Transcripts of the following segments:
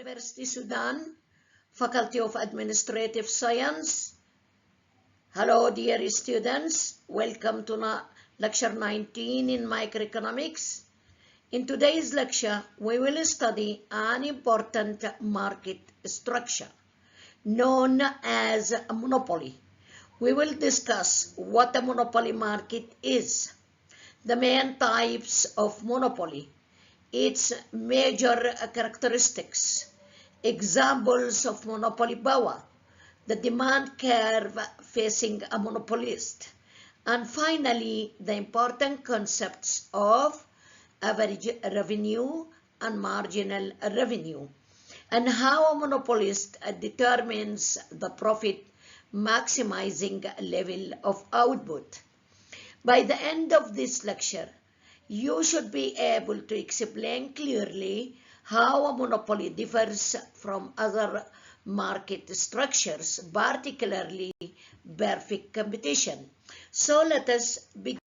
University Sudan, Faculty of Administrative Science. Hello dear students, welcome to lecture 19 in microeconomics. In today's lecture, we will study an important market structure known as a monopoly. We will discuss what a monopoly market is, the main types of monopoly, its major characteristics, examples of monopoly power, the demand curve facing a monopolist, and finally, the important concepts of average revenue and marginal revenue, and how a monopolist determines the profit maximizing level of output. By the end of this lecture, you should be able to explain clearly how a monopoly differs from other market structures, particularly perfect competition. So let us begin.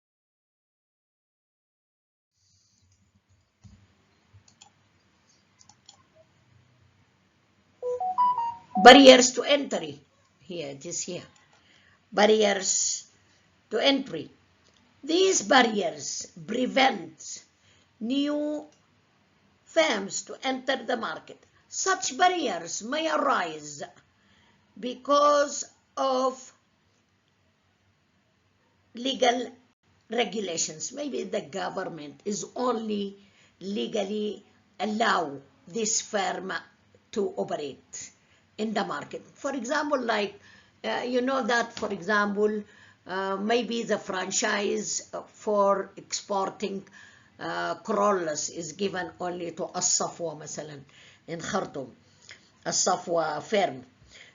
Barriers to entry. Here it is here. Barriers to entry. These barriers prevent new firms to enter the market. Such barriers may arise because of legal regulations. Maybe the government is only legally allow this firm to operate in the market. For example, like you know that, for example, maybe the franchise for exporting Corollas is given only to الصفوة مثلا in Khartoum, الصفوة firm.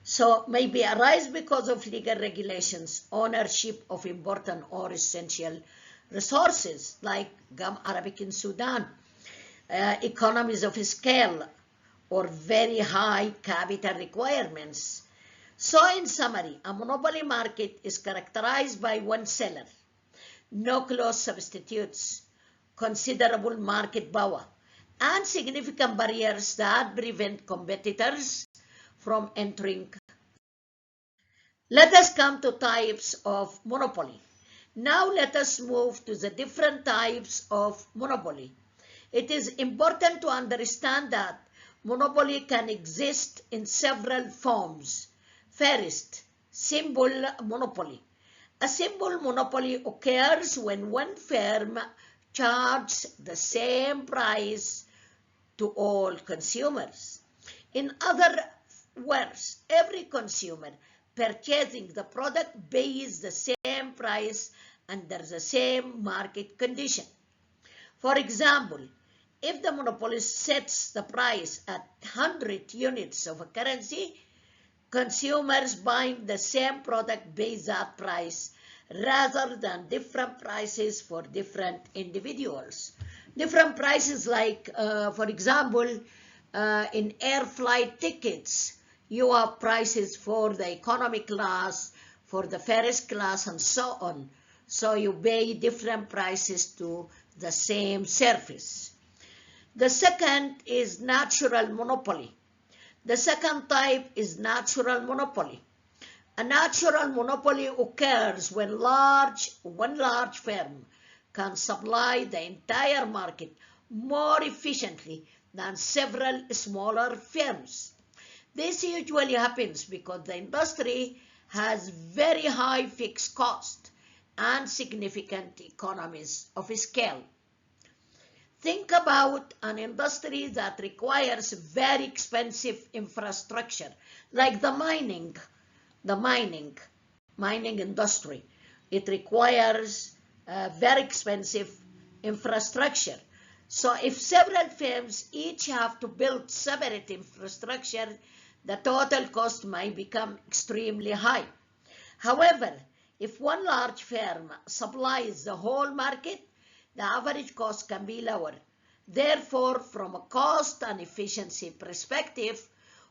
So maybe arise because of legal regulations, ownership of important or essential resources like gum Arabic in Sudan, economies of scale, or very high capital requirements. So in summary, a monopoly market is characterized by one seller, no close substitutes, considerable market power, and significant barriers that prevent competitors from entering. Let us come to types of monopoly. Now let us move to the different types of monopoly. It is important to understand that monopoly can exist in several forms. First, simple monopoly. A simple monopoly occurs when one firm charges the same price to all consumers. In other words, every consumer purchasing the product pays the same price under the same market condition. For example, if the monopolist sets the price at 100 units of a currency, consumers buying the same product pay that price rather than different prices for different individuals. Different prices like, for example, in air flight tickets, you have prices for the economy class, for the first class, and so on. So you pay different prices to the same service. The second is natural monopoly. The second type is natural monopoly. A natural monopoly occurs when one large firm can supply the entire market more efficiently than several smaller firms. This usually happens because the industry has very high fixed cost and significant economies of scale. Think about an industry that requires very expensive infrastructure, like the mining industry. It requires very expensive infrastructure. So if several firms each have to build separate infrastructure, the total cost might become extremely high. However, if one large firm supplies the whole market, the average cost can be lower. Therefore, from a cost and efficiency perspective,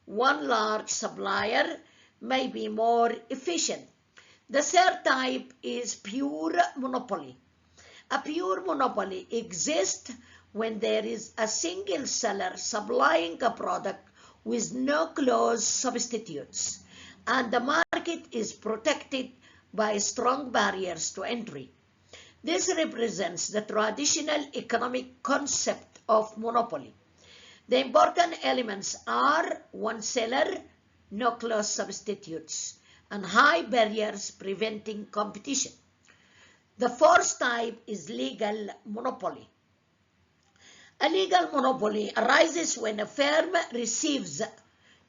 one large supplier may be more efficient. The third type is pure monopoly. A pure monopoly exists when there is a single seller supplying a product with no close substitutes, and the market is protected by strong barriers to entry. This represents the traditional economic concept of monopoly. The important elements are one seller, no close substitutes, and high barriers preventing competition. The fourth type is legal monopoly. A legal monopoly arises when a firm receives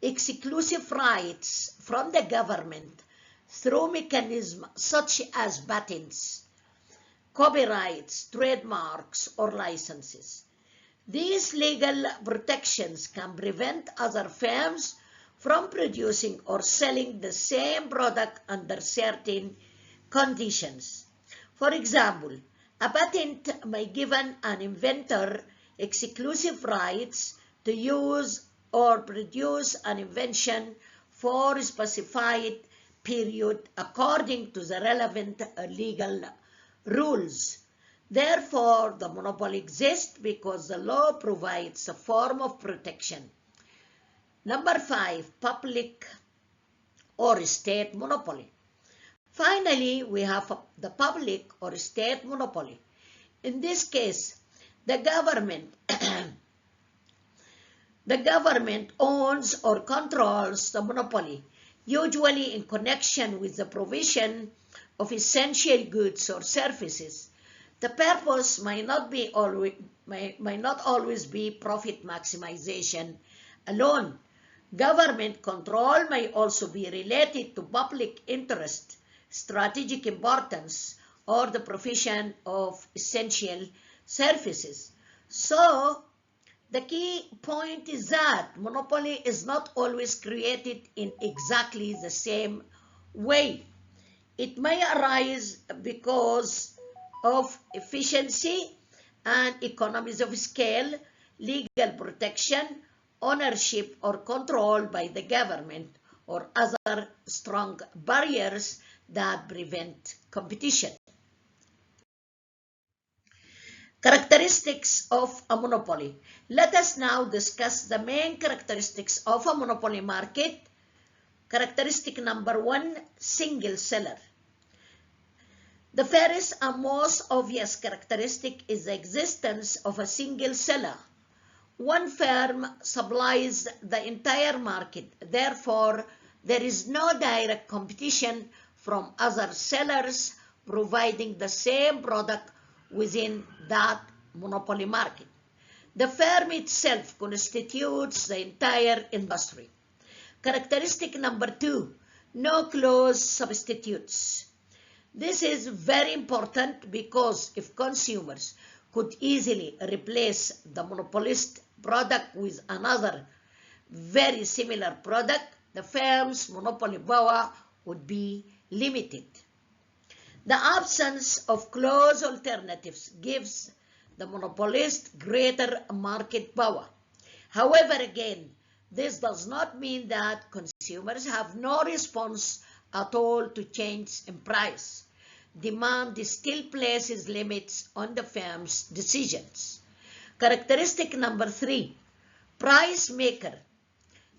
exclusive rights from the government through mechanisms such as patents, copyrights, trademarks, or licenses. These legal protections can prevent other firms from producing or selling the same product under certain conditions. For example, a patent may give an inventor exclusive rights to use or produce an invention for a specified period according to the relevant legal rules. Therefore, the monopoly exists because the law provides a form of protection. Number 5, public or state monopoly. Finally, we have the public or state monopoly. In this case, the government owns or controls the monopoly, usually in connection with the provision of essential goods or services. The purpose might not always be profit maximization alone. Government control may also be related to public interest, strategic importance, or the provision of essential services. So, the key point is that monopoly is not always created in exactly the same way. It may arise because of efficiency and economies of scale, legal protection, ownership or control by the government, or other strong barriers that prevent competition. Characteristics of a monopoly. Let us now discuss the main characteristics of a monopoly market. Characteristic number 1, single seller. The first and most obvious characteristic is the existence of a single seller. One firm supplies the entire market. Therefore, there is no direct competition from other sellers providing the same product within that monopoly market. The firm itself constitutes the entire industry. Characteristic number 2, no close substitutes. This is very important because if consumers could easily replace the monopolist product with another very similar product, the firm's monopoly power would be limited. The absence of close alternatives gives the monopolist greater market power. However, again, this does not mean that consumers have no response at all to change in price. Demand still places limits on the firm's decisions. Characteristic number 3, price maker.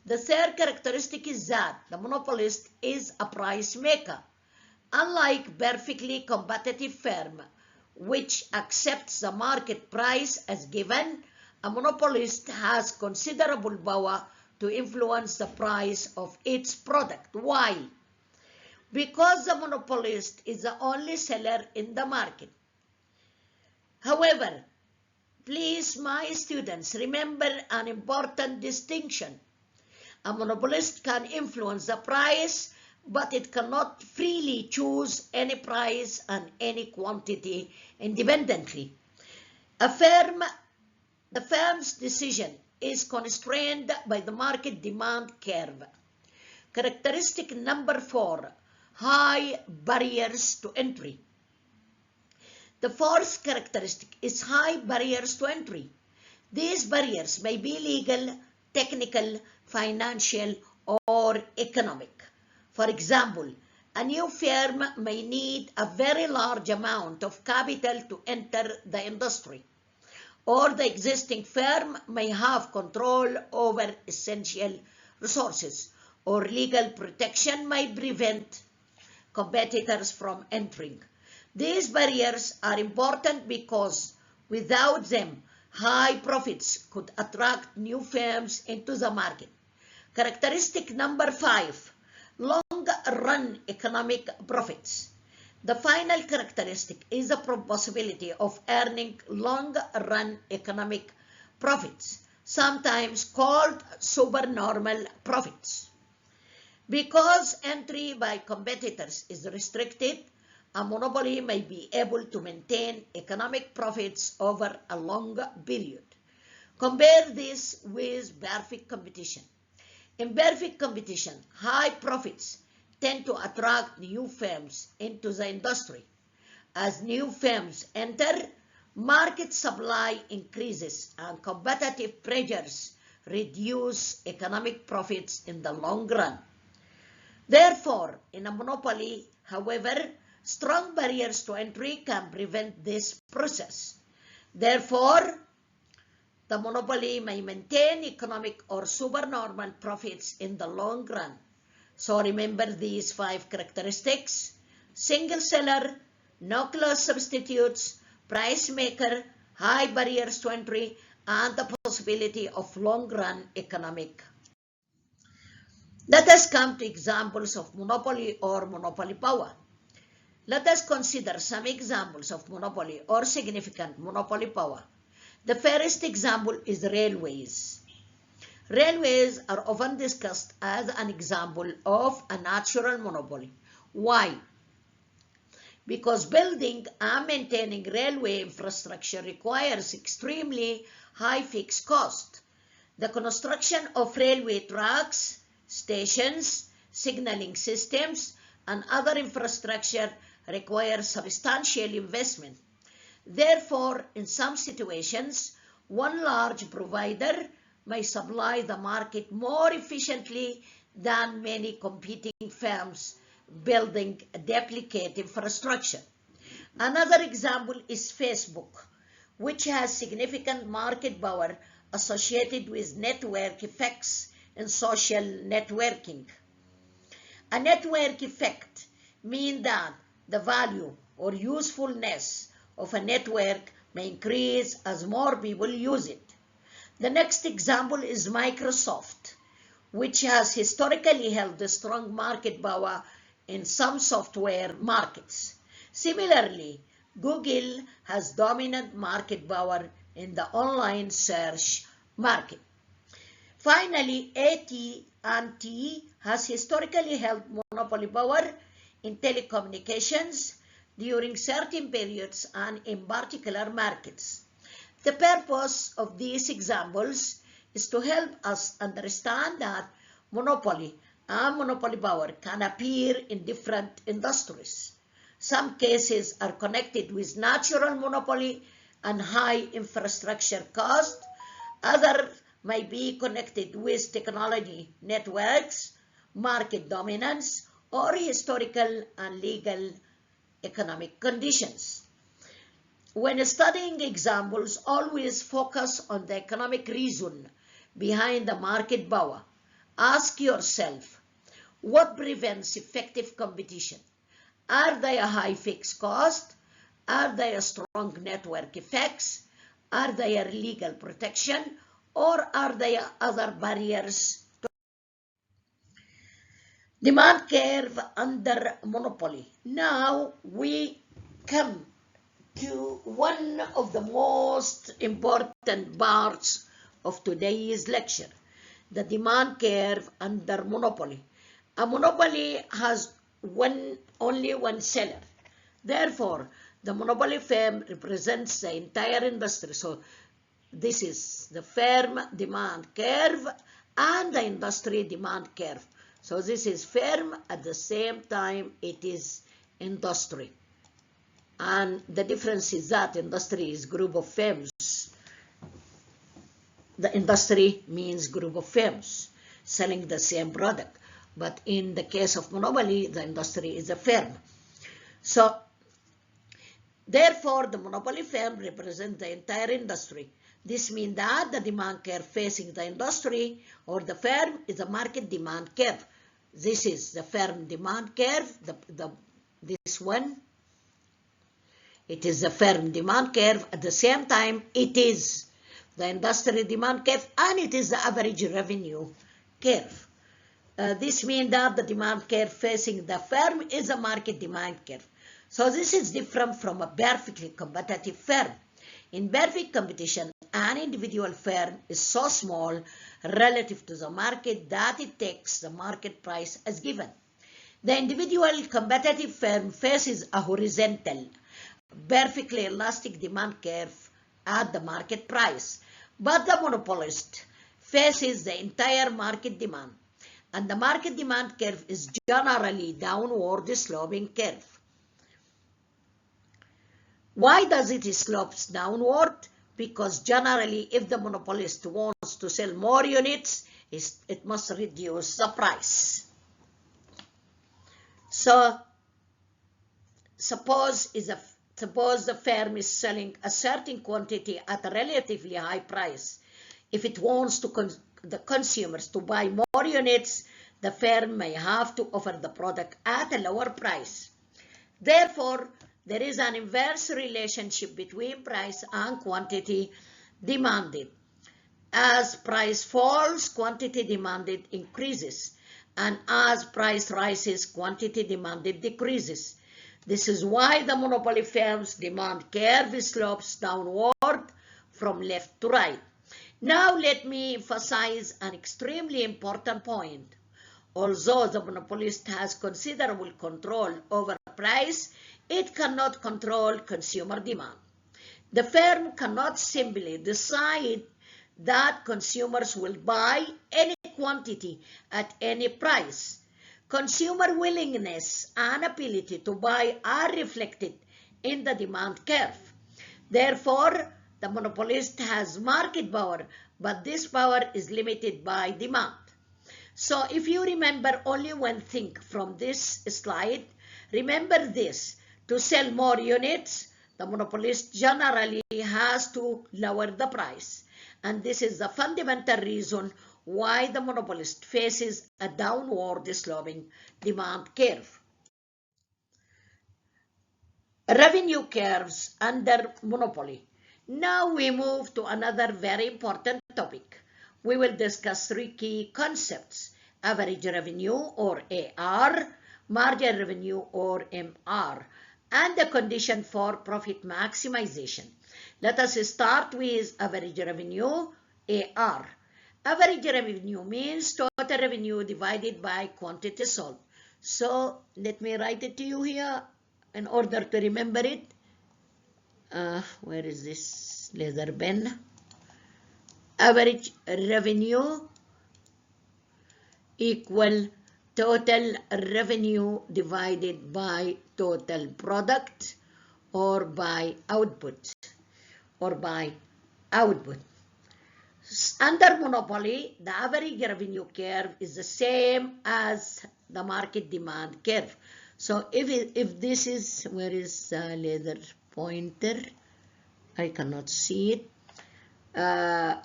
The third characteristic is that the monopolist is a price maker. Unlike perfectly competitive firm, which accepts the market price as given, a monopolist has considerable power to influence the price of its product. Why? Because the monopolist is the only seller in the market. However, please, my students, remember an important distinction. A monopolist can influence the price, but it cannot freely choose any price and any quantity independently. The firm's decision is constrained by the market demand curve. Characteristic number 4, high barriers to entry. The fourth characteristic is high barriers to entry. These barriers may be legal, technical, financial, or economic. For example, a new firm may need a very large amount of capital to enter the industry, or the existing firm may have control over essential resources, or legal protection may prevent competitors from entering. These barriers are important because without them, high profits could attract new firms into the market. Characteristic number 5, long-run economic profits. The final characteristic is the possibility of earning long-run economic profits, sometimes called supernormal profits. Because entry by competitors is restricted, a monopoly may be able to maintain economic profits over a long period. Compare this with perfect competition. In perfect competition, high profits tend to attract new firms into the industry. As new firms enter, market supply increases and competitive pressures reduce economic profits in the long run. Therefore, in a monopoly, however, strong barriers to entry can prevent this process. Therefore, the monopoly may maintain economic or supernormal profits in the long run. So remember these 5 characteristics: single seller, no close substitutes, price maker, high barriers to entry, and the possibility of long-run economic. Let us come to examples of monopoly or monopoly power. Let us consider some examples of monopoly or significant monopoly power. The first example is railways. Railways are often discussed as an example of a natural monopoly. Why? Because building and maintaining railway infrastructure requires extremely high fixed cost. The construction of railway tracks, stations, signaling systems, and other infrastructure requires substantial investment. Therefore, in some situations, one large provider may supply the market more efficiently than many competing firms building a duplicate infrastructure. Another example is Facebook, which has significant market power associated with network effects in social networking. A network effect means that the value or usefulness of a network may increase as more people use it. The next example is Microsoft, which has historically held a strong market power in some software markets. Similarly, Google has dominant market power in the online search market. Finally, AT&T has historically held monopoly power in telecommunications during certain periods and in particular markets. The purpose of these examples is to help us understand that monopoly and monopoly power can appear in different industries. Some cases are connected with natural monopoly and high infrastructure cost. Others may be connected with technology networks, market dominance, or historical and legal economic conditions. When studying examples, always focus on the economic reason behind the market power. Ask yourself, what prevents effective competition? Are there high fixed costs? Are there strong network effects? Are there legal protection? Or are there other barriers? Demand curve under monopoly. Now we come to one of the most important parts of today's lecture, the demand curve under monopoly. A monopoly has only one seller. Therefore, the monopoly firm represents the entire industry. So this is the firm demand curve and the industry demand curve. So this is firm, at the same time it is industry. And the difference is that industry is group of firms. The industry means group of firms selling the same product. But in the case of monopoly, the industry is a firm. So therefore, the monopoly firm represents the entire industry. This means that the demand curve facing the industry or the firm is a market demand curve. This is the firm demand curve, this one. It is the firm demand curve. At the same time, it is the industry demand curve, and it is the average revenue curve. This means that the demand curve facing the firm is a market demand curve. So this is different from a perfectly competitive firm. In perfect competition, an individual firm is so small relative to the market that it takes the market price as given. The individual competitive firm faces a horizontal, perfectly elastic demand curve at the market price, but the monopolist faces the entire market demand, and the market demand curve is generally downward sloping curve. Why does it slope downward? Because generally, if the monopolist wants to sell more units, it must reduce the price. So, suppose the firm is selling a certain quantity at a relatively high price. If it wants the consumers to buy more units, the firm may have to offer the product at a lower price. Therefore, there is an inverse relationship between price and quantity demanded. As price falls, quantity demanded increases, and as price rises, quantity demanded decreases. This is why the monopoly firm's demand curve slopes downward from left to right. Now let me emphasize an extremely important point. Although the monopolist has considerable control over price, it cannot control consumer demand. The firm cannot simply decide that consumers will buy any quantity at any price. Consumer willingness and ability to buy are reflected in the demand curve. Therefore, the monopolist has market power, but this power is limited by demand. So if you remember only one thing from this slide, remember this: to sell more units, the monopolist generally has to lower the price. And this is the fundamental reason why the monopolist faces a downward sloping demand curve. Revenue curves under monopoly. Now we move to another very important topic. We will discuss three key concepts: average revenue or AR, margin revenue or MR, and the condition for profit maximization. Let us start with average revenue, AR. Average revenue means total revenue divided by quantity sold. So let me write it to you here in order to remember it. Where is this leather pen? Average revenue equal total revenue divided by total product or by output. Under monopoly, the average revenue curve is the same as the market demand curve. So if this is, where is the leather pointer? I cannot see it.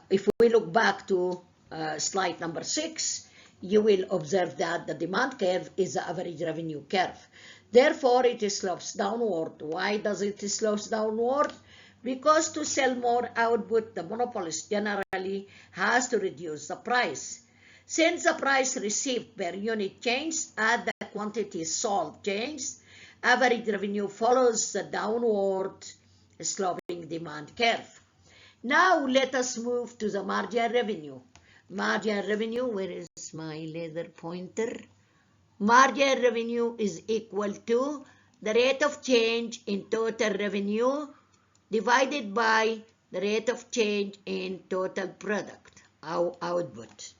If we look back to slide number 6, you will observe that the demand curve is the average revenue curve. Therefore, it slopes downward. Why does it slope downward? Because to sell more output, the monopolist generally has to reduce the price. Since the price received per unit changes as the quantity sold changes, average revenue follows the downward sloping demand curve. Now let us move to the margin revenue. Margin revenue, where is my leather pointer? Margin revenue is equal to the rate of change in total revenue divided by the rate of change in total product, output.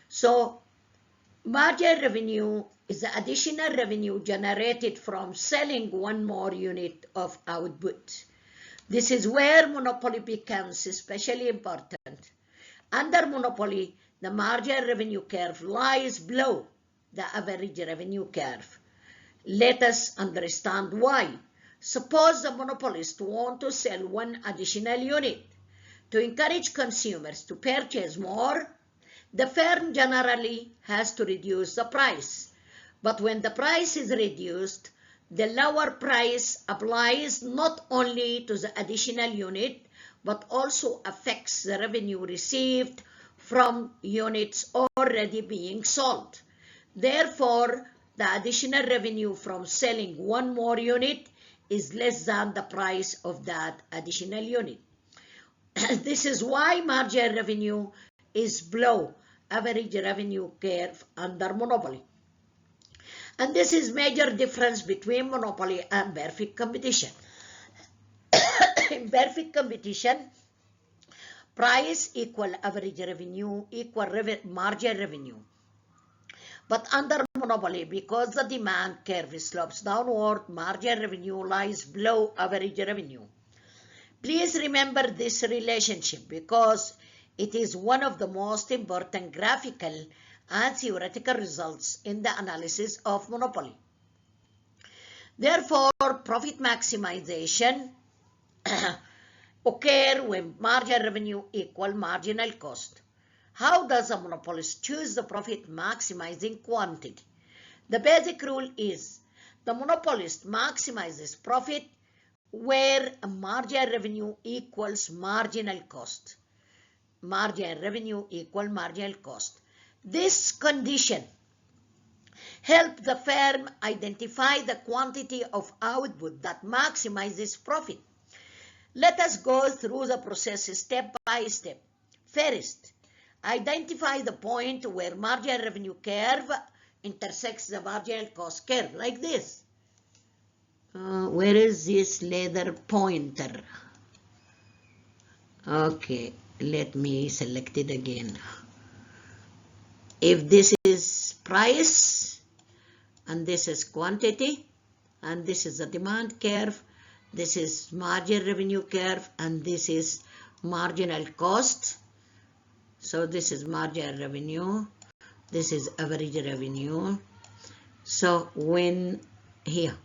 So margin revenue is the additional revenue generated from selling one more unit of output. This is where monopoly becomes especially important. Under monopoly, the margin revenue curve lies below the average revenue curve. Let us understand why. Suppose the monopolist want to sell one additional unit. To encourage consumers to purchase more, the firm generally has to reduce the price. But when the price is reduced, the lower price applies not only to the additional unit, but also affects the revenue received from units already being sold. Therefore, the additional revenue from selling one more unit is less than the price of that additional unit. This is why marginal revenue is below average revenue curve under monopoly. And this is major difference between monopoly and perfect competition. In perfect competition, price equal average revenue equal marginal revenue. But under monopoly, because the demand curve slopes downward, marginal revenue lies below average revenue. Please remember this relationship because it is one of the most important graphical and theoretical results in the analysis of monopoly. Therefore, profit maximization occurs when marginal revenue equal marginal cost. How does a monopolist choose the profit maximizing quantity? The basic rule is the monopolist maximizes profit where marginal revenue equals marginal cost. Marginal revenue equal marginal cost. This condition helps the firm identify the quantity of output that maximizes profit. Let us go through the process step by step. First, identify the point where marginal revenue curve intersects the marginal cost curve, like this. Where is this leather pointer? Okay, let me select it again. If this is price, and this is quantity, and this is the demand curve, this is marginal revenue curve, and this is marginal cost. So this is marginal revenue, this is average revenue. So when here,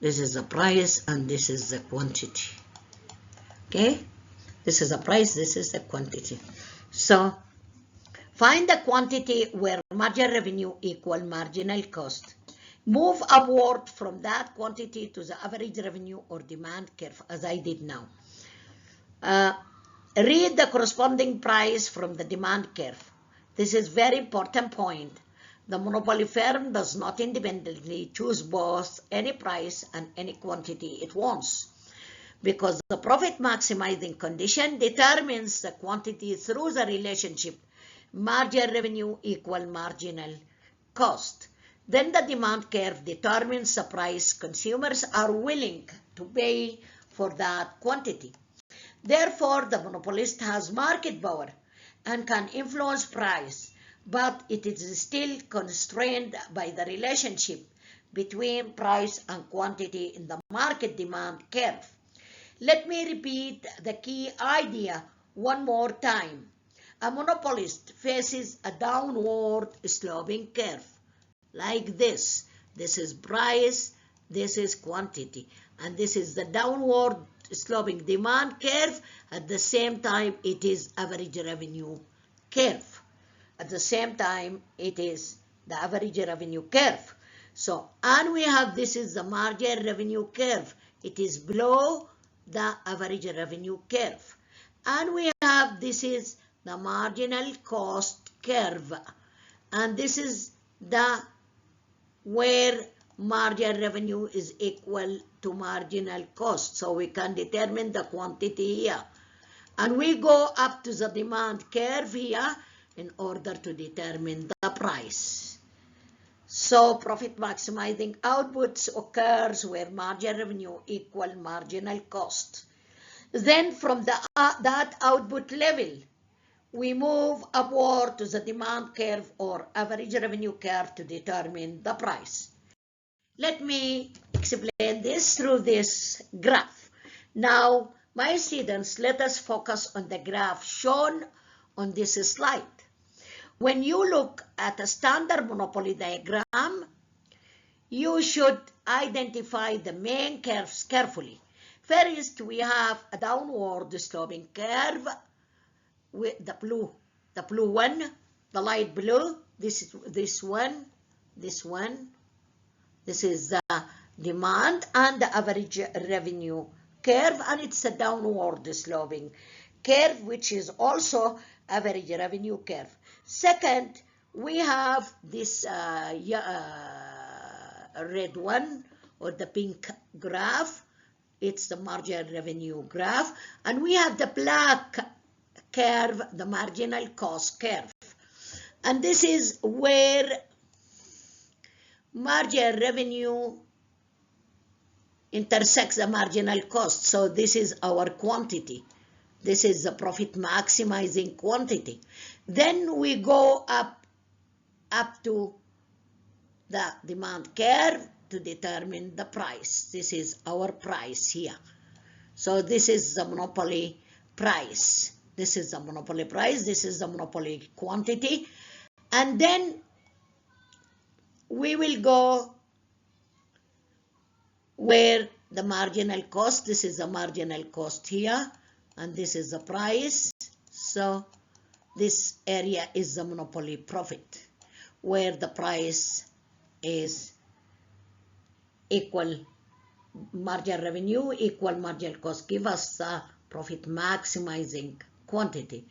this is the price and this is the quantity. Okay, this is the price, this is the quantity. So find the quantity where marginal revenue equal marginal cost. Move upward from that quantity to the average revenue or demand curve, as I did now. Read the corresponding price from the demand curve. This is very important point. The monopoly firm does not independently choose both any price and any quantity it wants, because the profit maximizing condition determines the quantity through the relationship marginal revenue equal marginal cost. Then the demand curve determines the price consumers are willing to pay for that quantity. Therefore, the monopolist has market power and can influence price, but it is still constrained by the relationship between price and quantity in the market demand curve. Let me repeat the key idea one more time. A monopolist faces a downward sloping curve like this. This is price, this is quantity, and this is the downward sloping demand curve. At the same time, it is average revenue curve. At the same time, it is the average revenue curve. So, and we have this is the marginal revenue curve. It is below the average revenue curve. And we have this is the marginal cost curve. And this is the where marginal revenue is equal to marginal cost. So we can determine the quantity here. And we go up to the demand curve here in order to determine the price. So profit maximizing outputs occurs where marginal revenue equal marginal cost. Then from that output level, we move upward to the demand curve or average revenue curve to determine the price. Let me explain this through this graph. Now, my students, let us focus on the graph shown on this slide. When you look at a standard monopoly diagram, you should identify the main curves carefully. First, we have a downward sloping curve with the blue one, the light blue. This one. This is the demand and the average revenue curve, and it's a downward sloping curve, which is also average revenue curve. Second, we have this red one, or the pink graph. It's the marginal revenue graph. And we have the black curve, the marginal cost curve. And this is where marginal revenue intersects the marginal cost. So this is our quantity. This is the profit maximizing quantity. Then we go up to the demand curve to determine the price. This is our price here. So this is the monopoly price. This is the monopoly price. This is the monopoly quantity. And then we will go where the marginal cost. This is the marginal cost here. And this is the price. So this area is the monopoly profit, where the price is equal marginal revenue, equal marginal cost, give us the profit maximizing quantity.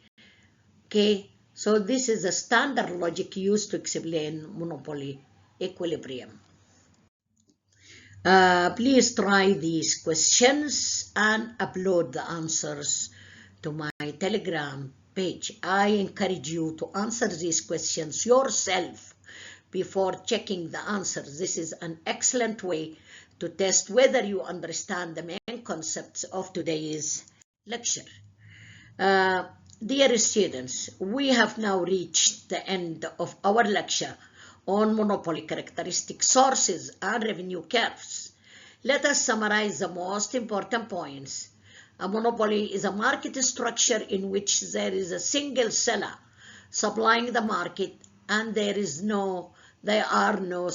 Okay, so this is the standard logic used to explain monopoly equilibrium. Please try these questions and upload the answers to my Telegram page. I encourage you to answer these questions yourself before checking the answers. This is an excellent way to test whether you understand the main concepts of today's lecture. Dear students, we have now reached the end of our lecture on monopoly characteristic sources and revenue curves. Let us summarize the most important points. A monopoly is a market structure in which there is a single seller supplying the market and there are no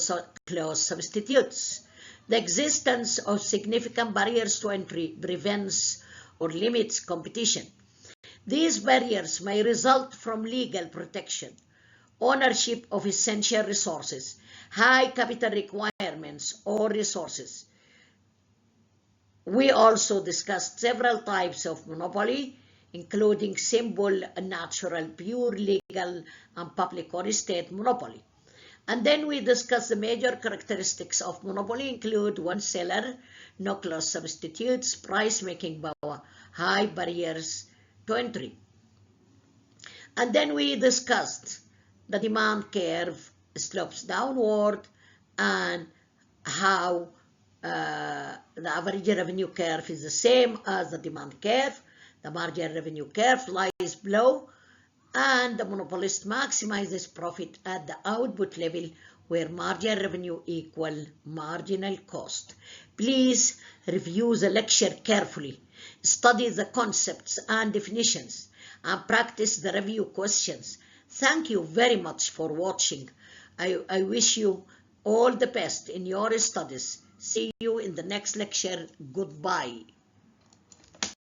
close substitutes. The existence of significant barriers to entry prevents or limits competition. These barriers may result from legal protection, ownership of essential resources, high capital requirements or resources. We also discussed several types of monopoly, including simple, natural, pure, legal, and public or state monopoly. And then we discussed the major characteristics of monopoly include one seller, no close substitutes, price-making power, high barriers to entry. And then we discussed the demand curve slopes downward and how the average revenue curve is the same as the demand curve. The marginal revenue curve lies below, and the monopolist maximizes profit at the output level where marginal revenue equal marginal cost. Please review the lecture carefully, study the concepts and definitions, and practice the review questions. Thank you very much for watching. I wish you all the best in your studies. See you in the next lecture. Goodbye.